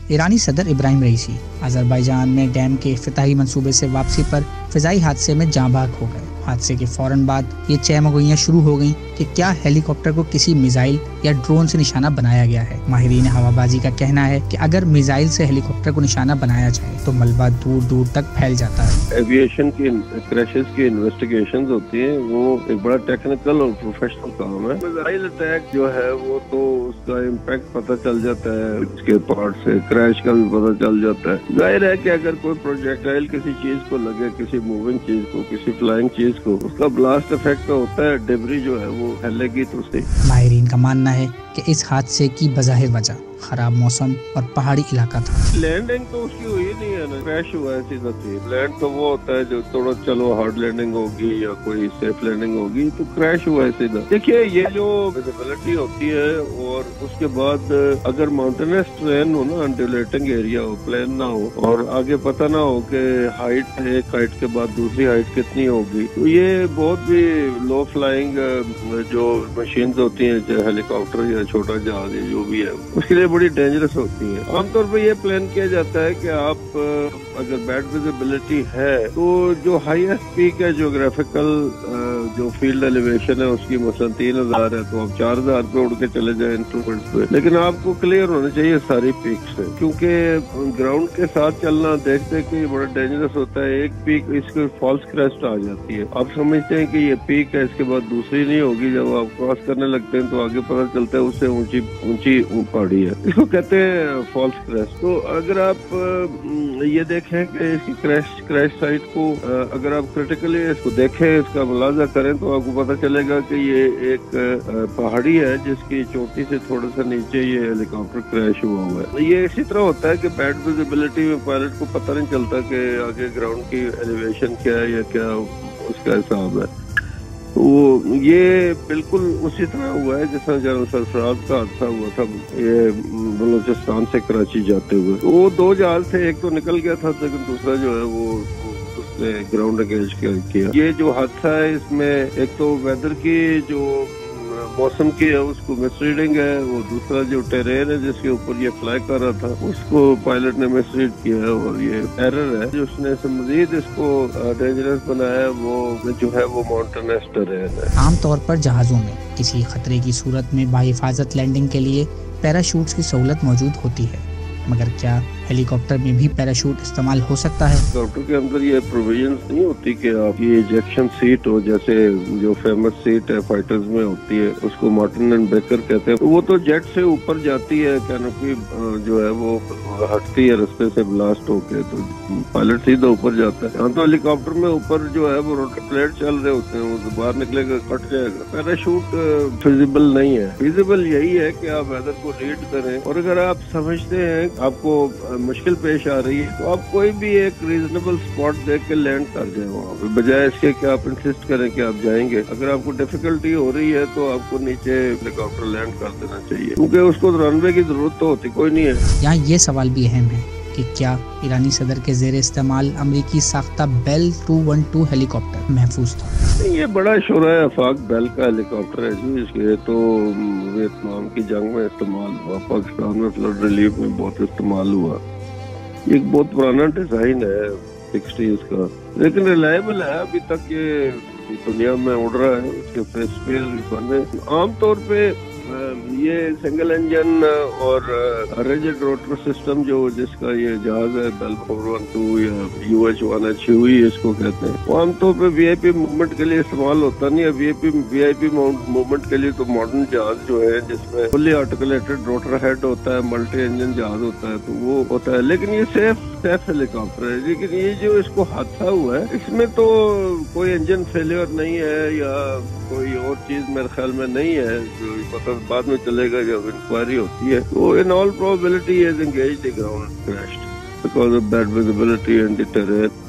ایرانی صدر Ebrahim Raisi Azerbaijan میں ڈیم کے افتتاحی منصوبے سے واپسی پر فضائی حادثے میں جاں بحق ہو گئے۔ حادثے کے فوراً بعد یہ چہمگوئیاں شروع ہو گئیں کہ کیا ہیلی کاپٹر کو کسی میزائل یا ڈرون سے نشانہ بنایا گیا ہے۔ ماہرین ہوا بازی کا کہنا ہے کہ اگر میزائل سے ہیلی کاپٹر کو نشانہ بنایا جائے تو ملبہ دور دور تک پھیل جاتا ہے۔ ایویشن کی کریشز کی انویسٹیگیشنز ہوتی ہیں، وہ ایک بڑا ٹیکنیکل اور پروفیشنل کام ہے۔ میزائل اٹیک جو ہے وہ تو اس کا امپیکٹ پتہ چل جاتا ہے، اس کے پارٹ سے کریش کا بھی پتہ چل جاتا ہے۔ ظاہر ہے کہ اگر کوئی پروجیکٹائل کسی چیز کو لگے، کسی موونگ چیز کو، کسی فلائنگ چیز کو، اس کا بلاسٹ افیکٹ ہوتا ہے، ڈیبری جو ہے وہ پھیلے گی تو سے۔ ماہرین کا ماننا ہے کہ اس حادثے کی بظاہر وجہ خراب موسم اور پہاڑی علاقہ تھا۔ لینڈنگ تو اس کی ہوئی نہیں ہے نا، کریش ہوا ہے سیدھا سیدھا۔ لینڈ تو وہ ہوتا ہے جو تھوڑا چلو ہارڈ لینڈنگ ہوگی یا کوئی سیف لینڈنگ ہوگی، تو کریش ہوا ہے سیدھا۔ دیکھیے یہ جو ویزیبلٹی ہوتی ہے اور اس کے بعد اگر ماؤنٹینس ٹرین ہو نا، انڈولیٹنگ ایریا ہو، پلین نہ ہو اور آگے پتہ نہ ہو کہ ہائٹ ایک ہائٹ کے بعد دوسری ہائٹ کتنی ہوگی، تو یہ بہت بھی لو فلائنگ جو مشینز ہوتی ہیں، چاہے ہیلی کاپٹر یا چھوٹا جہاز یا جو بھی ہے، اس کے لیے بڑی ڈینجرس ہوتی ہے۔ عام طور پہ یہ پلان کیا جاتا ہے کہ آپ اگر بیڈ ویزیبلٹی ہے تو جو ہائیسٹ پیک ہے جیوگرافیکل جو فیلڈ ایلیویشن ہے اس کی مثلا 3000 ہے تو آپ 4000 پہ اڑ کے چلے جائیں انسٹرومنٹس پہ، لیکن آپ کو کلیئر ہونا چاہیے ساری پیک سے، کیونکہ گراؤنڈ کے ساتھ چلنا دیکھتے کہ یہ بڑا ڈینجرس ہوتا ہے۔ ایک پیک اس کو فالس کریسٹ آ جاتی ہے، آپ سمجھتے ہیں کہ یہ پیک ہے، اس کے بعد دوسری نہیں ہوگی، جب آپ کراس کرنے لگتے ہیں تو آگے پتہ چلتا ہے اس سے اونچی پہاڑی ہے، اس کو کہتے ہیں فالس کریسٹ۔ تو اگر آپ یہ دیکھیں کہ اس کی کریش سائٹ کو اگر آپ کرٹیکلی اس کو دیکھیں، اس کا ملاحظہ کریں تو آپ کو پتہ چلے گا کہ یہ ایک پہاڑی ہے جس کی چوٹی سے تھوڑا سا نیچے یہ ہیلی کاپٹر کریش ہوا ہے۔ یہ اسی طرح ہوتا ہے کہ بیڈ ویزیبلٹی میں پائلٹ کو پتہ نہیں چلتا کہ آگے گراؤنڈ کی ایلیویشن کیا ہے یا کیا اس کا حساب ہے۔ وہ یہ بالکل اسی طرح ہوا ہے جس طرح جنرل سرفراز کا حادثہ ہوا تھا یہ بلوچستان سے کراچی جاتے ہوئے۔ وہ دو جہاز تھے، ایک تو نکل گیا تھا لیکن دوسرا جو ہے وہ اس نے گراؤنڈ انگیج کیا۔ یہ جو حادثہ ہے اس میں ایک تو ویدر کی جو موسم کی ہے اس کو مس ریڈنگ ہے، وہ دوسرا جو ٹیرین ہے جس کے اوپر یہ فلائی کر رہا تھا اس کو پائلٹ نے مس ریڈ کیا ہے، اور یہ ایرر ہے جو اس نے مزید اس کو ڈینجرس بنایا، وہ جو ہے وہ ماؤنٹینس ٹیرین ہے۔ عام طور پر جہازوں میں کسی خطرے کی صورت میں باحفاظت لینڈنگ کے لیے پیراشوٹس کی سہولت موجود ہوتی ہے، مگر کیا ہیلی کاپٹر میں بھی پیراشوٹ استعمال ہو سکتا ہے؟ کاپٹر کے اندر یہ پروویژنز نہیں ہوتی کہ آپ یہ ایجیکشن سیٹ ہو، جیسے جو فیمس سیٹ ہے فائٹرز میں ہوتی ہے، اس کو مارٹن اینڈ بیکر کہتے ہیں، وہ تو جیٹ سے اوپر جاتی ہے، کینوپی جو ہے وہ ہٹتی ہے رستے سے بلاسٹ ہو کے، تو پائلٹ سیدھا اوپر جاتا ہے۔ ہاں تو ہیلی کاپٹر میں اوپر جو ہے وہ روٹر پلیٹ چل رہے ہوتے ہیں، وہ باہر نکلے گا کٹ جائے گا۔ پیراشوٹ فیزیبل نہیں ہے، فیزیبل یہی ہے کہ آپ ویدر کو ریڈ کریں، اور اگر آپ سمجھتے ہیں آپ کو مشکل پیش آ رہی ہے تو آپ کوئی بھی ایک ریزنیبل اسپاٹ دیکھ کے لینڈ کر جائیں وہاں پہ، بجائے اس کے کہ آپ انسسٹ کریں کہ آپ جائیں گے۔ اگر آپ کو ڈیفیکلٹی ہو رہی ہے تو آپ کو نیچے ہیلی کاپٹر لینڈ کر دینا چاہیے، کیونکہ اس کو رن وے کی ضرورت تو ہوتی کوئی نہیں ہے۔ یہاں یہ سوال بھی اہم ہے کہ کیا ایرانی صدر کے زیر استعمال امریکی ساختہ بیل 212 ہیلی کاپٹر محفوظ تھا؟ یہ بڑا شعرۂ آفاق بیل کا ہیلی کاپٹر ہے جی، اس کے تو ویتنام کی جنگ میں استعمال ہوا، پاکستان میں فلڈ ریلیف میں بہت استعمال ہوا۔ یہ ایک بہت پرانا ڈیزائن ہے 60s کا، لیکن ریلائبل ہے، ابھی تک یہ دنیا میں اڑ رہا ہے، اس کے فیس بنے۔ عام طور پہ یہ سنگل انجن اور ریجڈ روٹر سسٹم جس کا یہ جہاز ہے بیل 412 یا UH-1H اس کو کہتے ہیں، وہ عام طور پہ VIP موومنٹ کے لیے استعمال ہوتا نہیں ہے۔ VIP موومنٹ کے لیے تو ماڈرن جہاز جو ہے جس میں فلی آرٹیکولیٹڈ روٹر ہیڈ ہوتا ہے، ملٹی انجن جہاز ہوتا ہے، تو وہ ہوتا ہے، لیکن یہ سیف ہیلی کاپٹر ہے۔ لیکن یہ جو اس کو حادثہ ہوا ہے اس میں تو کوئی انجن فیلئر نہیں ہے یا کوئی اور چیز میرے خیال میں نہیں ہے، جو پتہ بعد میں چلے گا جب انکوائری ہوتی ہے۔ تو in all probability he has engaged the ground and crashed because of bad visibility and the terrain.